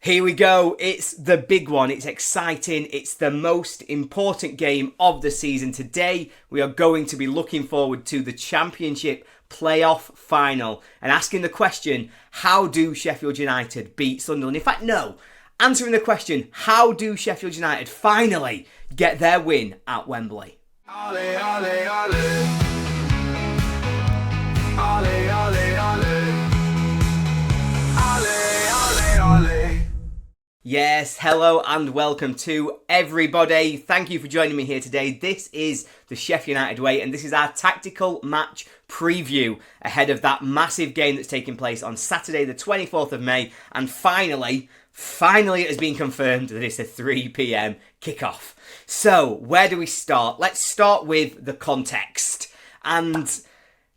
Here we go, it's the big one, it's exciting, it's the most important game of the season. Today we are going to be looking forward to the Championship playoff final and asking the question, how do Sheffield United beat Sunderland? In fact, no, answering the question, how do Sheffield United finally get their win at Wembley? Ole, ole, ole. Ole, ole, ole. Ole, ole, ole. Yes, hello and welcome to everybody. Thank you for joining me here today. This is the Sheffield United way and this is our tactical match preview ahead of that massive game that's taking place on Saturday the 24th of May. And finally it has been confirmed that it's a 3 p.m. kickoff. So where do we start? Let's start with the context. And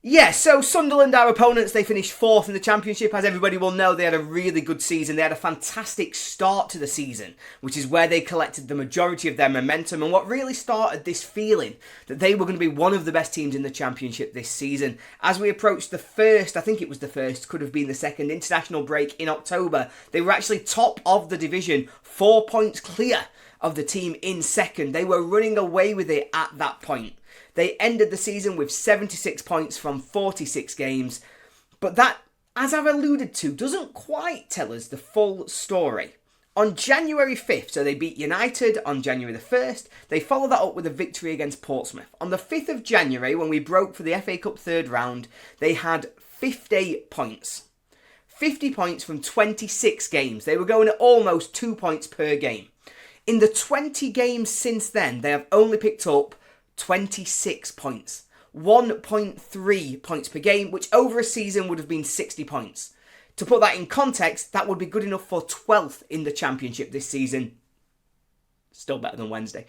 yeah, so Sunderland, our opponents, they finished 4th in the Championship. As everybody will know, they had a really good season. They had a fantastic start to the season, which is where they collected the majority of their momentum and what really started this feeling that they were going to be one of the best teams in the Championship this season. As we approached the first, I think it was the first, could have been the second international break in October, they were actually top of the division, 4 points clear of the team in second. They were running away with it at that point. They ended the season with 76 points from 46 games. But that, as I've alluded to, doesn't quite tell us the full story. On January 5th, so they beat United on January the 1st, they followed that up with a victory against Portsmouth. On the 5th of January, when we broke for the FA Cup third round, they had 50 points. 50 points from 26 games. They were going at almost 2 points per game. In the 20 games since then, they have only picked up 26 points. 1.3 points per game, which over a season would have been 60 points. To put that in context, that would be good enough for 12th in the Championship this season. Still better than Wednesday.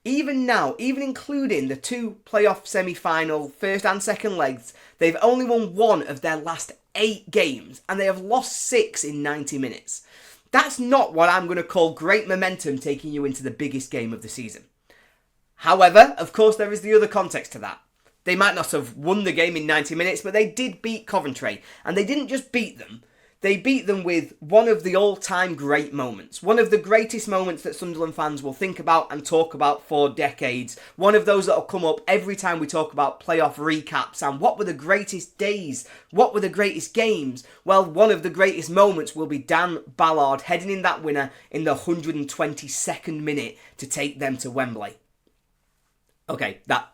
Even now, even including the 2 playoff semi-final first and second legs, they've only won 1 of their last 8 games and they have lost 6 in 90 minutes. That's not what I'm going to call great momentum taking you into the biggest game of the season. However, of course, there is the other context to that. They might not have won the game in 90 minutes, but they did beat Coventry. And they didn't just beat them. They beat them with one of the all-time great moments. One of the greatest moments that Sunderland fans will think about and talk about for decades. One of those that will come up every time we talk about playoff recaps. And what were the greatest days? What were the greatest games? Well, one of the greatest moments will be 𝗣𝗿𝗲𝗍 heading in that winner in the 122nd minute to take them to Wembley. Okay, that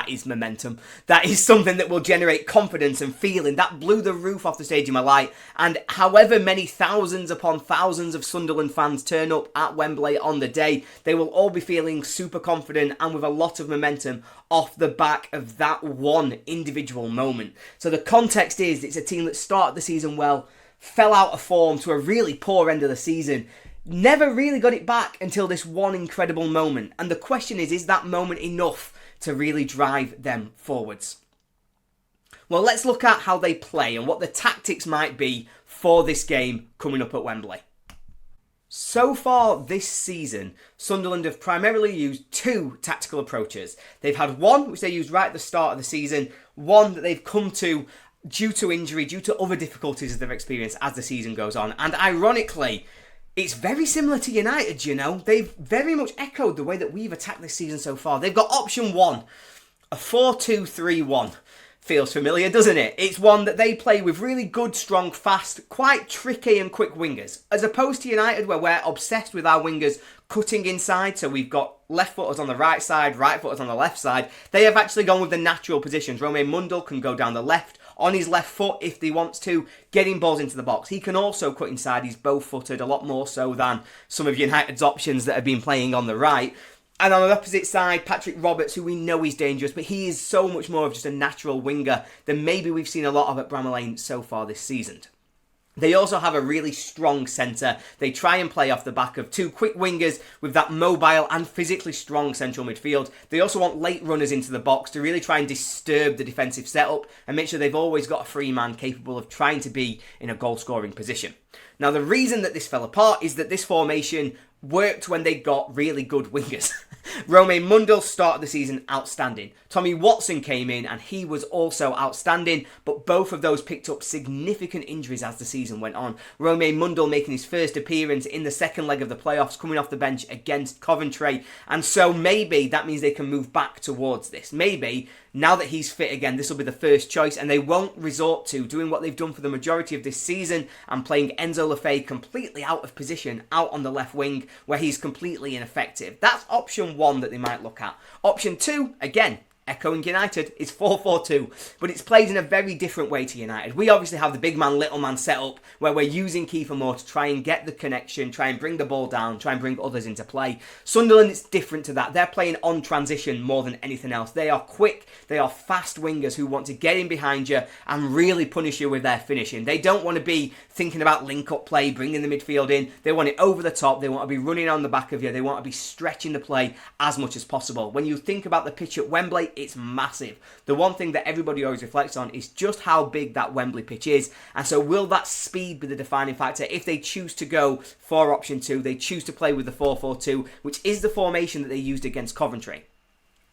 is momentum. That is something that will generate confidence and feeling. That blew the roof off the Stadium of Light. And however many thousands upon thousands of Sunderland fans turn up at Wembley on the day, they will all be feeling super confident and with a lot of momentum off the back of that one individual moment. So the context is, it's a team that started the season well, fell out of form to a really poor end of the season, never really got it back until this one incredible moment. And the question is that moment enough to really drive them forwards? Well, let's look at how they play and what the tactics might be for this game coming up at Wembley. So far this season, Sunderland have primarily used 2 tactical approaches. They've had one, which they used right at the start of the season, one that they've come to due to injury, due to other difficulties that they've experienced as the season goes on. And ironically, it's very similar to United, you know. They've very much echoed the way that we've attacked this season so far. They've got option 1, a 4-2-3-1. Feels familiar, doesn't it? It's one that they play with really good, strong, fast, quite tricky and quick wingers. As opposed to United, where we're obsessed with our wingers cutting inside. So we've got left footers on the right side, right footers on the left side. They have actually gone with the natural positions. Romain Mundle can go down the left, on his left foot if he wants to, getting balls into the box. He can also cut inside. He's bow-footed, a lot more so than some of United's options that have been playing on the right. And on the opposite side, Patrick Roberts, who we know is dangerous, but he is so much more of just a natural winger than maybe we've seen a lot of at Bramall Lane so far this season. They also have a really strong centre. They try and play off the back of 2 quick wingers with that mobile and physically strong central midfield. They also want late runners into the box to really try and disturb the defensive setup and make sure they've always got a free man capable of trying to be in a goal-scoring position. Now, the reason that this fell apart is that this formation worked when they got really good wingers. Romain Mundle started the season outstanding. Tommy Watson came in and he was also outstanding, but both of those picked up significant injuries as the season went on. Romain Mundle making his first appearance in the second leg of the playoffs, coming off the bench against Coventry, and so maybe that means they can move back towards this. Maybe now that he's fit again, this will be the first choice, and they won't resort to doing what they've done for the majority of this season and playing 𝗍𝗲𝗍𝗏 completely out of position, out on the left wing, where he's completely ineffective. That's option one that they might look at. Option two, again, echoing United, is 4-4-2, but it's played in a very different way to United. We obviously have the big man, little man setup, where we're using 𝗤𝗄𝗎 more to try and get the connection, try and bring the ball down, try and bring others into play. Sunderland, it's different to that. They're playing on transition more than anything else. They are quick, they are fast wingers who want to get in behind you and really punish you with their finishing. They don't want to be thinking about link-up play, bringing the midfield in. They want it over the top. They want to be running on the back of you. They want to be stretching the play as much as possible. When you think about the pitch at Wembley, it's massive. The one thing that everybody always reflects on is just how big that Wembley pitch is, and so will that speed be the defining factor if they choose to go for option two, they choose to play with the 4-4-2, which is the formation that they used against Coventry.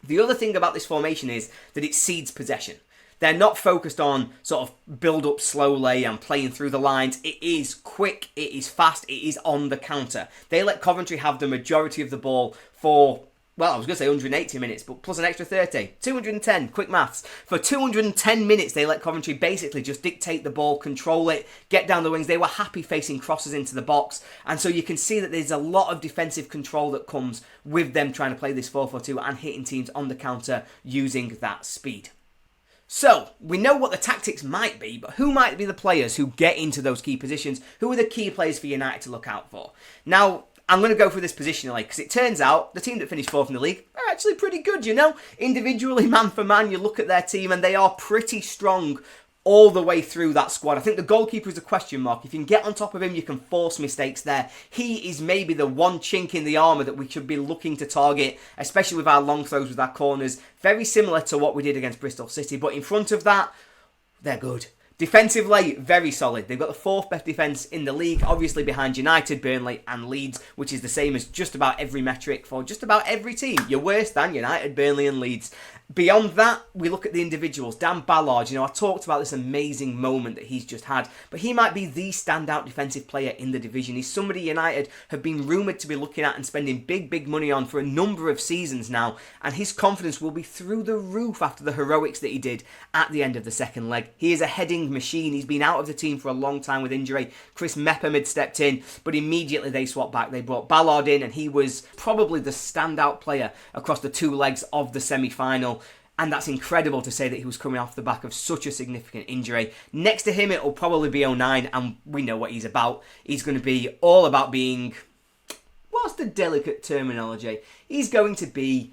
The other thing about this formation is that it cedes possession. They're not focused on sort of build up slowly and playing through the lines. It is quick, it is fast, it is on the counter. They let Coventry have the majority of the ball for, well, I was going to say 180 minutes, but plus an extra 30. 210, quick maths. For 210 minutes, they let Coventry basically just dictate the ball, control it, get down the wings. They were happy facing crosses into the box. And so you can see that there's a lot of defensive control that comes with them trying to play this 4-4-2 and hitting teams on the counter using that speed. So, we know what the tactics might be, but who might be the players who get into those key positions? Who are the key players for United to look out for? Now, I'm going to go through this positionally, because it turns out the team that finished fourth in the league are actually pretty good, you know? Individually, man for man, you look at their team and they are pretty strong all the way through that squad. I think the goalkeeper is a question mark. If you can get on top of him, you can force mistakes there. He is maybe the one chink in the armour that we should be looking to target, especially with our long throws, with our corners. Very similar to what we did against Bristol City, but in front of that, they're good. Defensively, very solid. They've got the fourth best defence in the league, obviously behind United, Burnley and Leeds, which is the same as just about every metric for just about every team. You're worse than United, Burnley and Leeds. Beyond that, we look at the individuals. 𝗍𝗏𝗏, you know, I talked about this amazing moment that he's just had, but he might be the standout defensive player in the division. He's somebody United have been rumoured to be looking at and spending big money on for a number of seasons now, and his confidence will be through the roof after the heroics that he did at the end of the second leg. He is a heading machine. He's been out of the team for a long time with injury. Chris 𝗏𝗶𝗴 had stepped in, but immediately they swapped back. They brought Ballard in, and he was probably the standout player across the two legs of the semi-final. And that's incredible to say that he was coming off the back of such a significant injury. Next to him, it'll probably be 𝗏𝗏, and we know what he's about. He's going to be all about being, what's the delicate terminology? He's going to be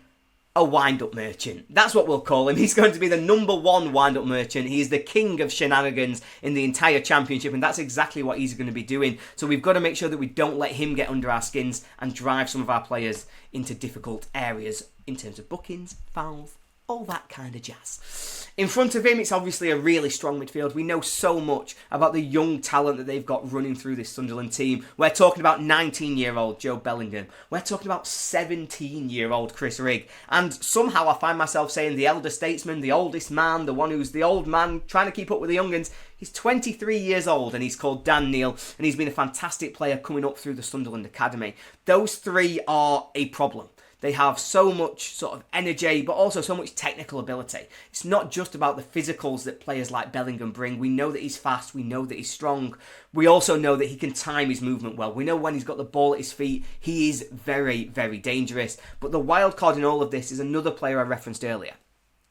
a wind-up merchant. That's what we'll call him. He's going to be the number one wind-up merchant. He is the king of shenanigans in the entire championship, and that's exactly what he's going to be doing. So we've got to make sure that we don't let him get under our skins and drive some of our players into difficult areas in terms of bookings, fouls, all that kind of jazz. In front of him, it's obviously a really strong midfield. We know so much about the young talent that they've got running through this Sunderland team. We're talking about 19-year-old Joe Bellingham. We're talking about 17-year-old Chris Rigg. And somehow I find myself saying the elder statesman, the oldest man, the one who's the old man, trying to keep up with the young'uns. He's 23 years old and he's called Dan Neil, and he's been a fantastic player coming up through the Sunderland Academy. Those three are a problem. They have so much sort of energy, but also so much technical ability. It's not just about the physicals that players like Bellingham bring. We know that he's fast. We know that he's strong. We also know that he can time his movement well. We know when he's got the ball at his feet, he is very dangerous. But the wild card in all of this is another player I referenced earlier.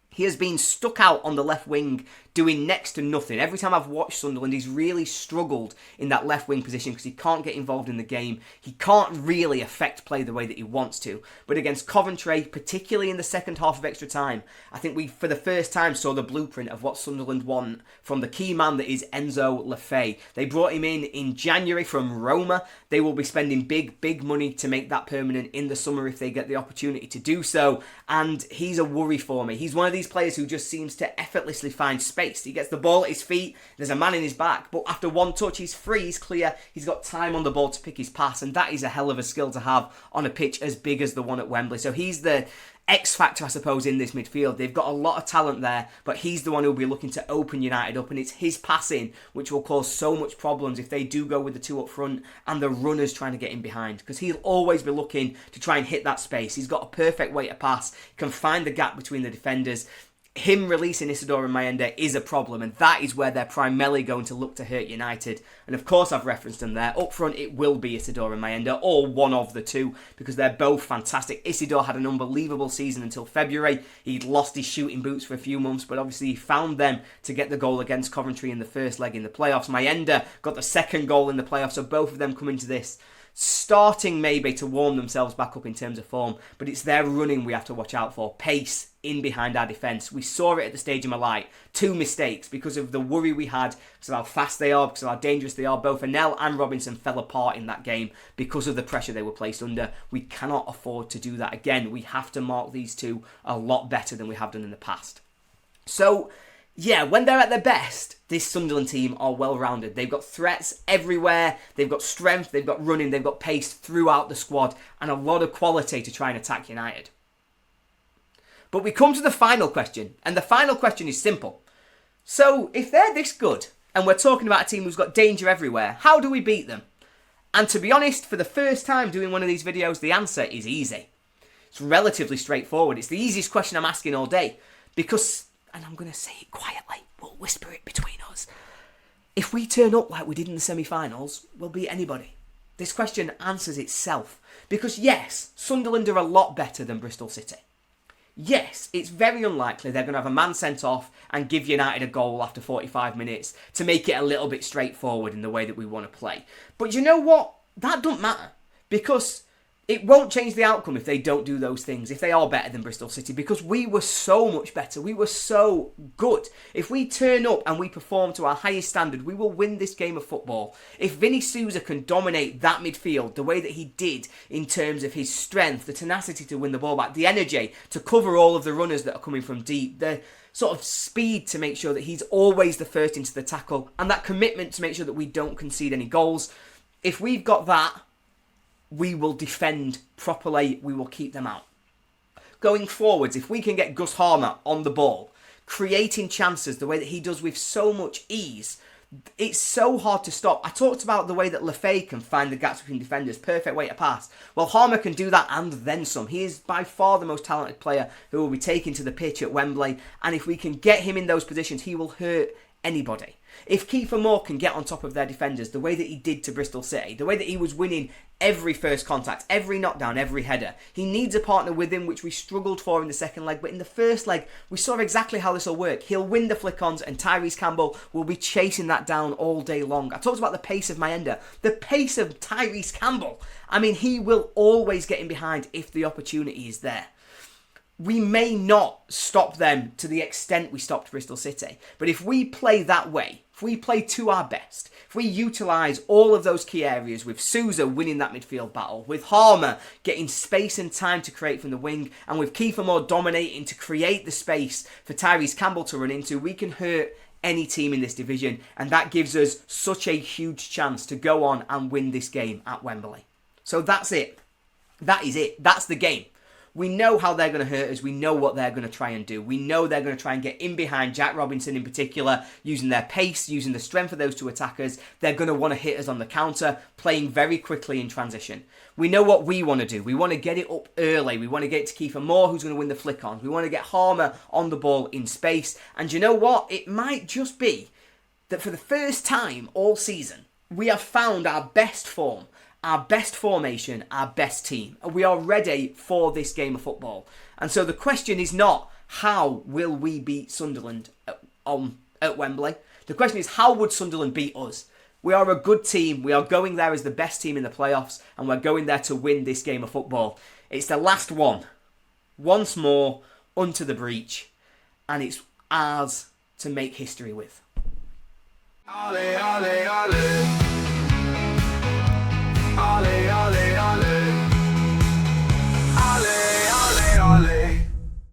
He has been stuck out on the left wing doing next to nothing. Every time I've watched Sunderland, he's really struggled in that left wing position because he can't get involved in the game. He can't really affect play the way that he wants to. But against Coventry, particularly in the second half of extra time, I think we, for the first time, saw the blueprint of what Sunderland want from the key man that is 𝗍𝗏𝗏𝗏. They brought him in January from Roma. They will be spending big money to make that permanent in the summer if they get the opportunity to do so. And he's a worry for me. He's one of these players who just seems to effortlessly find space. He gets the ball at his feet, there's a man in his back, but after one touch, he's free, he's clear, he's got time on the ball to pick his pass, and that is a hell of a skill to have on a pitch as big as the one at Wembley. So he's the X factor, I suppose, in this midfield. They've got a lot of talent there, but he's the one who'll be looking to open United up, and it's his passing which will cause so much problems if they do go with the two up front and the runners trying to get in behind, because he'll always be looking to try and hit that space. He's got a perfect way to pass, can find the gap between the defenders. Him releasing 𝗍𝗿𝗻𝗍 is a problem, and that is where they're primarily going to look to hurt United. And of course, I've referenced them there. Up front, it will be 𝗍𝗿𝗻𝗍, or one of the two, because they're both fantastic. Isidore had an unbelievable season until February. He'd lost his shooting boots for a few months, but obviously he found them to get the goal against Coventry in the first leg in the playoffs. 𝗻𝗍 got the second goal in the playoffs, so both of them come into this starting maybe to warm themselves back up in terms of form, but it's their running we have to watch out for. Pace in behind our defence. We saw it at the Stadium of Light. 2 mistakes because of the worry we had, because of how fast they are, because of how dangerous they are. Both Anel and Robinson fell apart in that game because of the pressure they were placed under. We cannot afford to do that again. We have to mark these two a lot better than we have done in the past. So, yeah, when they're at their best, this Sunderland team are well-rounded. They've got threats everywhere, they've got strength, they've got running, they've got pace throughout the squad, and a lot of quality to try and attack United. But we come to the final question, and the final question is simple. So, if they're this good, and we're talking about a team who's got danger everywhere, how do we beat them? And to be honest, for the first time doing one of these videos, the answer is easy. It's relatively straightforward. It's the easiest question I'm asking all day, because, and I'm going to say it quietly, we'll whisper it between us. If we turn up like we did in the semi-finals, we'll beat anybody. This question answers itself. Because yes, Sunderland are a lot better than Bristol City. Yes, it's very unlikely they're going to have a man sent off and give United a goal after 45 minutes to make it a little bit straightforward in the way that we want to play. But you know what? That doesn't matter, because it won't change the outcome if they don't do those things, if they are better than Bristol City, because we were so much better. We were so good. If we turn up and we perform to our highest standard, we will win this game of football. If 𝗍𝗍𝗍 can dominate that midfield the way that he did in terms of his strength, the tenacity to win the ball back, the energy to cover all of the runners that are coming from deep, the sort of speed to make sure that he's always the first into the tackle, and that commitment to make sure that we don't concede any goals, if we've got that, we will defend properly, we will keep them out. Going forwards, if we can get Gus Harmer on the ball, creating chances the way that he does with so much ease, it's so hard to stop. I talked about the way that 𝗍𝗍𝗍 can find the gaps between defenders, perfect way to pass. Well, Harmer can do that and then some. He is by far the most talented player who will be taken to the pitch at Wembley, and if we can get him in those positions, he will hurt anybody. If 𝗍𝗍𝗍 can get on top of their defenders the way that he did to Bristol City, the way that he was winning every first contact, every knockdown, every header, he needs a partner with him, which we struggled for in the second leg. But in the first leg, we saw exactly how this will work. He'll win the flick-ons, and 𝗍𝗏 Campbell will be chasing that down all day long. I talked about the pace of 𝗻𝗍, the pace of 𝗍𝗏 Campbell. I mean, he will always get in behind if the opportunity is there. We may not stop them to the extent we stopped Bristol City, but if we play that way, if we play to our best, if we utilise all of those key areas, with 𝗍𝗍𝗍 winning that midfield battle, with Harmer getting space and time to create from the wing, and with 𝗍𝗍𝗍 dominating to create the space for 𝗍𝗏 Campbell to run into, we can hurt any team in this division, and that gives us such a huge chance to go on and win this game at Wembley. So that's it. That is it. That's the game. We know how they're going to hurt us. We know what they're going to try and do. We know they're going to try and get in behind Jack Robinson in particular, using their pace, using the strength of those two attackers. They're going to want to hit us on the counter, playing very quickly in transition. We know what we want to do. We want to get it up early. We want to get it to 𝗍𝗍𝗍, who's going to win the flick-ons. We want to get Harmer on the ball in space. And you know what? It might just be that for the first time all season, we have found our best form, our best formation, our best team. And we are ready for this game of football. And so the question is not, how will we beat Sunderland at Wembley? The question is, how would Sunderland beat us? We are a good team. We are going there as the best team in the playoffs, and we're going there to win this game of football. It's the last one. Once more, unto the breach. And it's ours to make history with.